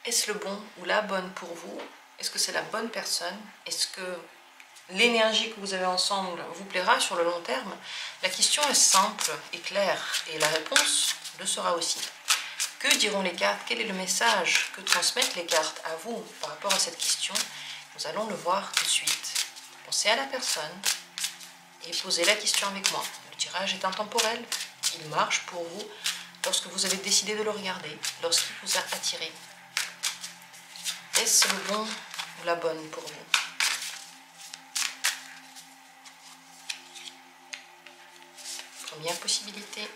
Est-ce le bon ou la bonne pour vous? Est-ce que c'est la bonne personne? Est-ce que l'énergie que vous avez ensemble vous plaira sur le long terme? La question est simple et claire et la réponse le sera aussi. Que diront les cartes? Quel est le message que transmettent les cartes à vous par rapport à cette question? Nous allons le voir tout de suite. Pensez à la personne et posez la question avec moi. Le tirage est intemporel, il marche pour vous lorsque vous avez décidé de le regarder, lorsqu'il vous a attiré. Est-ce le bon ou la bonne pour vous? Première possibilité.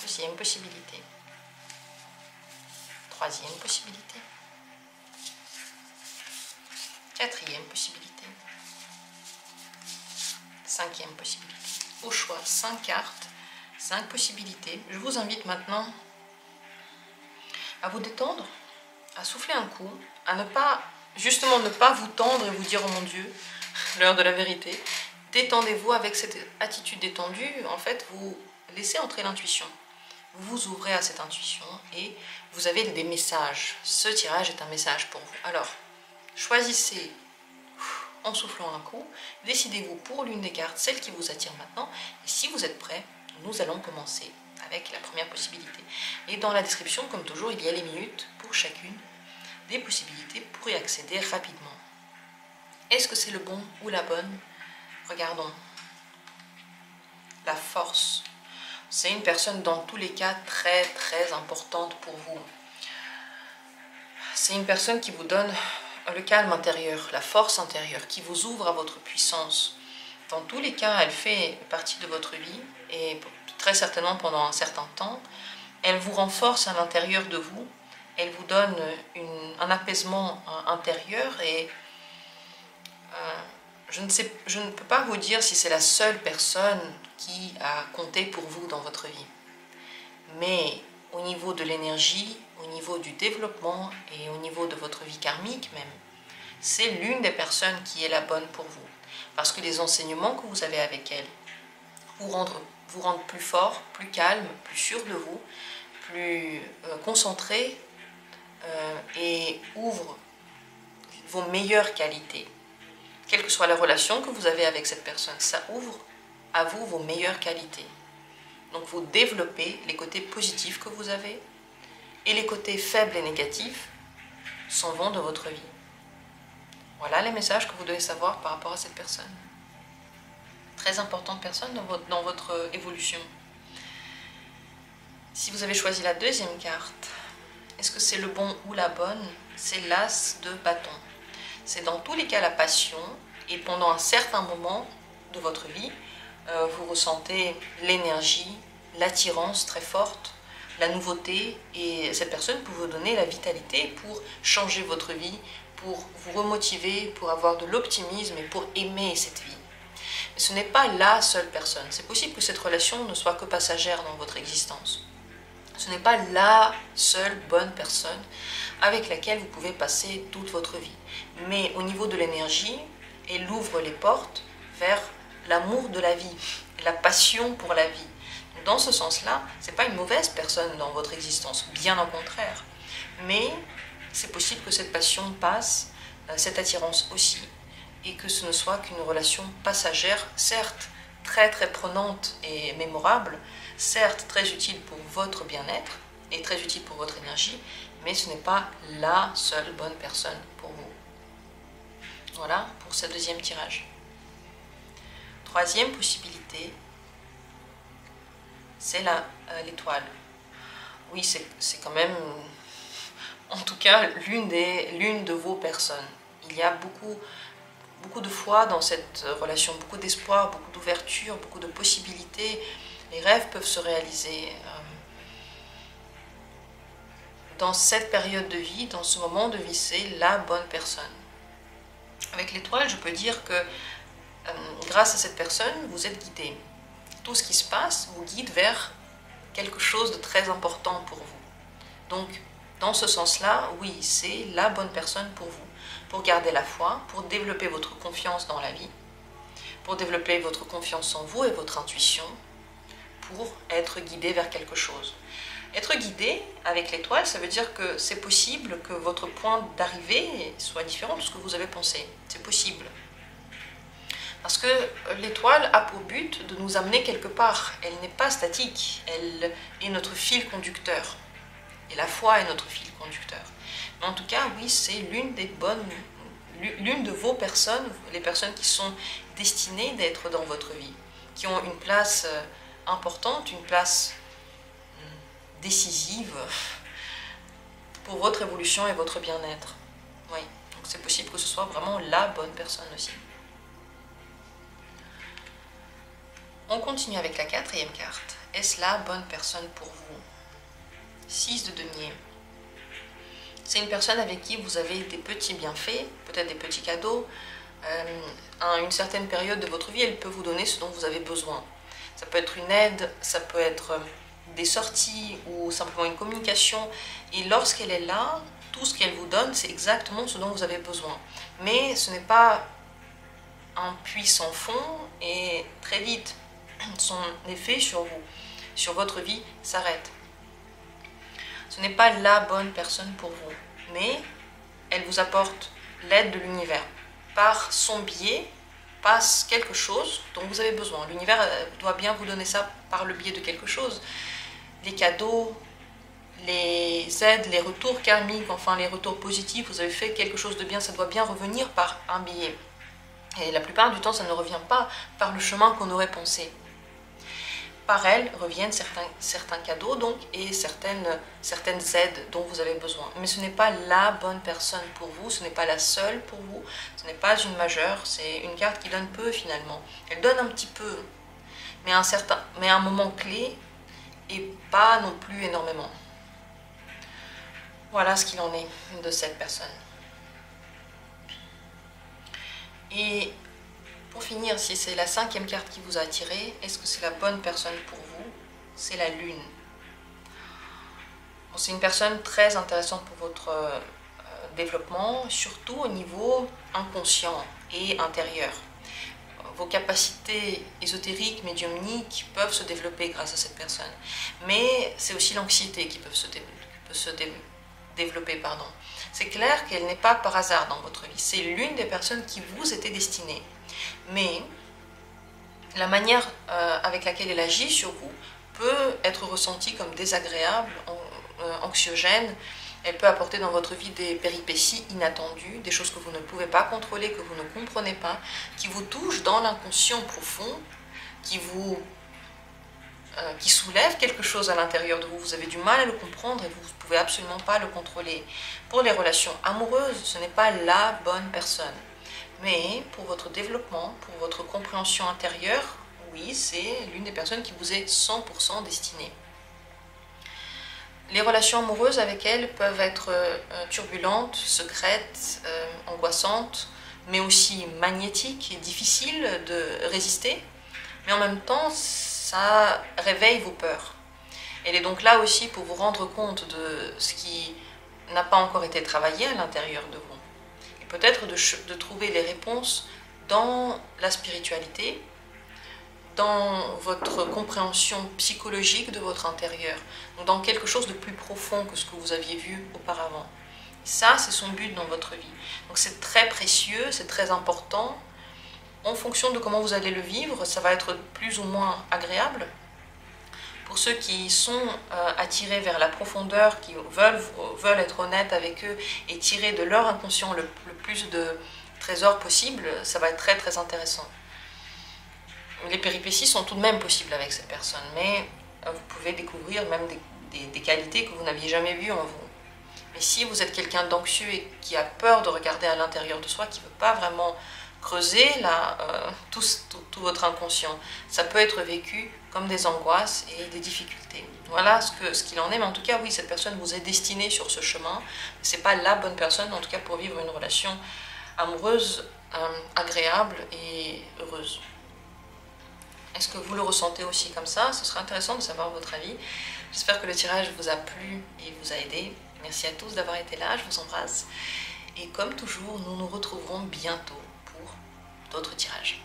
Deuxième possibilité. Troisième possibilité. Quatrième possibilité. Cinquième possibilité. Au choix, 5 cartes, 5 possibilités. Je vous invite maintenant à vous détendre, à souffler un coup, à ne pas vous tendre et vous dire « Oh mon Dieu, l'heure de la vérité ». Détendez-vous avec cette attitude détendue. En fait, vous laissez entrer l'intuition. Vous vous ouvrez à cette intuition et vous avez des messages. Ce tirage est un message pour vous. Alors, choisissez en soufflant un coup. Décidez-vous pour l'une des cartes, celle qui vous attire maintenant. Et si vous êtes prêts, nous allons commencer avec la première possibilité. Et dans la description, comme toujours, il y a les minutes pour chacune des possibilités pour y accéder rapidement. Est-ce que c'est le bon ou la bonne? Regardons. La force. C'est une personne dans tous les cas très très importante pour vous. C'est une personne qui vous donne le calme intérieur, la force intérieure, qui vous ouvre à votre puissance. Dans tous les cas, elle fait partie de votre vie et très certainement pendant un certain temps. Elle vous renforce à l'intérieur de vous. Elle vous donne un apaisement intérieur et je ne peux pas vous dire si c'est la seule personne qui a compté pour vous dans votre vie. Mais au niveau de l'énergie, au niveau du développement et au niveau de votre vie karmique même, c'est l'une des personnes qui est la bonne pour vous. Parce que les enseignements que vous avez avec elle vous rendent plus fort, plus calme, plus sûr de vous, plus concentré et ouvrent vos meilleures qualités. Quelle que soit la relation que vous avez avec cette personne, ça ouvre à vous vos meilleures qualités. Donc vous développez les côtés positifs que vous avez et les côtés faibles et négatifs s'en vont de votre vie. Voilà les messages que vous devez savoir par rapport à cette personne. Très importante personne dans votre évolution. Si vous avez choisi la deuxième carte, est-ce que c'est le bon ou la bonne? C'est l'as de bâton. C'est dans tous les cas la passion et pendant un certain moment de votre vie, vous ressentez l'énergie, l'attirance très forte, la nouveauté et cette personne peut vous donner la vitalité pour changer votre vie, pour vous remotiver, pour avoir de l'optimisme et pour aimer cette vie. Mais ce n'est pas la seule personne. C'est possible que cette relation ne soit que passagère dans votre existence. Ce n'est pas la seule bonne personne avec laquelle vous pouvez passer toute votre vie. Mais au niveau de l'énergie, elle ouvre les portes vers l'amour de la vie, la passion pour la vie. Dans ce sens-là, ce n'est pas une mauvaise personne dans votre existence, bien au contraire. Mais c'est possible que cette passion passe, cette attirance aussi, et que ce ne soit qu'une relation passagère, certes très très prenante et mémorable, certes très utile pour votre bien-être et très utile pour votre énergie, mais ce n'est pas la seule bonne personne pour vous. Voilà pour ce deuxième tirage. Troisième possibilité, c'est l'étoile. Oui, c'est quand même, en tout cas, l'une de vos personnes. Il y a beaucoup de foi dans cette relation, beaucoup d'espoir, beaucoup d'ouverture, beaucoup de possibilités. Les rêves peuvent se réaliser. Dans cette période de vie, dans ce moment de vie, c'est la bonne personne. Avec l'étoile, je peux dire que grâce à cette personne, vous êtes guidé. Tout ce qui se passe vous guide vers quelque chose de très important pour vous. Donc, dans ce sens-là, oui, c'est la bonne personne pour vous. Pour garder la foi, pour développer votre confiance dans la vie, pour développer votre confiance en vous et votre intuition, pour être guidé vers quelque chose. Être guidé avec l'étoile, ça veut dire que c'est possible que votre point d'arrivée soit différent de ce que vous avez pensé. C'est possible. Parce que l'étoile a pour but de nous amener quelque part. Elle n'est pas statique, elle est notre fil conducteur. Et la foi est notre fil conducteur. Mais en tout cas, oui, c'est l'une de vos personnes, les personnes qui sont destinées d'être dans votre vie, qui ont une place importante, une place décisive pour votre évolution et votre bien-être. Oui, donc c'est possible que ce soit vraiment la bonne personne aussi. On continue avec la 4e carte. Est-ce la bonne personne pour vous? 6 de denier. C'est une personne avec qui vous avez des petits bienfaits, peut-être des petits cadeaux. À une certaine période de votre vie, elle peut vous donner ce dont vous avez besoin. Ça peut être une aide, ça peut être des sorties ou simplement une communication. Et lorsqu'elle est là, tout ce qu'elle vous donne, c'est exactement ce dont vous avez besoin. Mais ce n'est pas un puits sans fond et très vite, son effet sur vous, sur votre vie, s'arrête. Ce n'est pas la bonne personne pour vous, mais elle vous apporte l'aide de l'univers. Par son biais, passe quelque chose dont vous avez besoin. L'univers doit bien vous donner ça par le biais de quelque chose. Les cadeaux, les aides, les retours karmiques, enfin les retours positifs, vous avez fait quelque chose de bien, ça doit bien revenir par un biais. Et la plupart du temps, ça ne revient pas par le chemin qu'on aurait pensé. Par elle reviennent certains cadeaux donc, et certaines aides dont vous avez besoin. Mais ce n'est pas la bonne personne pour vous, ce n'est pas la seule pour vous, ce n'est pas une majeure, c'est une carte qui donne peu finalement. Elle donne un petit peu, mais à un moment clé et pas non plus énormément. Voilà ce qu'il en est de cette personne. Et pour finir, si c'est la 5e carte qui vous a attiré, est-ce que c'est la bonne personne pour vous? C'est la Lune. Bon, c'est une personne très intéressante pour votre développement, surtout au niveau inconscient et intérieur. Vos capacités ésotériques, médiumniques peuvent se développer grâce à cette personne. Mais c'est aussi l'anxiété qui peut se développer. C'est clair qu'elle n'est pas par hasard dans votre vie. C'est l'une des personnes qui vous était destinée. Mais la manière avec laquelle elle agit sur vous peut être ressentie comme désagréable, anxiogène. Elle peut apporter dans votre vie des péripéties inattendues, des choses que vous ne pouvez pas contrôler, que vous ne comprenez pas, qui vous touchent dans l'inconscient profond, qui soulèvent quelque chose à l'intérieur de vous. Vous avez du mal à le comprendre et vous ne pouvez absolument pas le contrôler. Pour les relations amoureuses, ce n'est pas la bonne personne. Mais pour votre développement, pour votre compréhension intérieure, oui, c'est l'une des personnes qui vous est 100% destinée. Les relations amoureuses avec elle peuvent être turbulentes, secrètes, angoissantes, mais aussi magnétiques et difficiles de résister. Mais en même temps, ça réveille vos peurs. Elle est donc là aussi pour vous rendre compte de ce qui n'a pas encore été travaillé à l'intérieur de vous. Et peut-être de trouver les réponses dans la spiritualité, dans votre compréhension psychologique de votre intérieur, donc dans quelque chose de plus profond que ce que vous aviez vu auparavant. Ça, c'est son but dans votre vie. Donc c'est très précieux, c'est très important. En fonction de comment vous allez le vivre, ça va être plus ou moins agréable. Pour ceux qui sont attirés vers la profondeur, qui veulent être honnêtes avec eux et tirer de leur inconscient le plus de trésors possible, ça va être très très intéressant. Les péripéties sont tout de même possibles avec cette personne, mais vous pouvez découvrir même des qualités que vous n'aviez jamais vues en vous. Mais si vous êtes quelqu'un d'anxieux et qui a peur de regarder à l'intérieur de soi, qui ne veut pas vraiment creuser tout votre inconscient, ça peut être vécu comme des angoisses et des difficultés. Voilà ce qu'il en est, mais en tout cas, oui, cette personne vous est destinée sur ce chemin. Ce n'est pas la bonne personne, en tout cas, pour vivre une relation amoureuse, agréable et heureuse. Est-ce que vous le ressentez aussi comme ça? Ce serait intéressant de savoir votre avis. J'espère que le tirage vous a plu et vous a aidé. Merci à tous d'avoir été là, je vous embrasse. Et comme toujours, nous nous retrouverons bientôt pour d'autres tirages.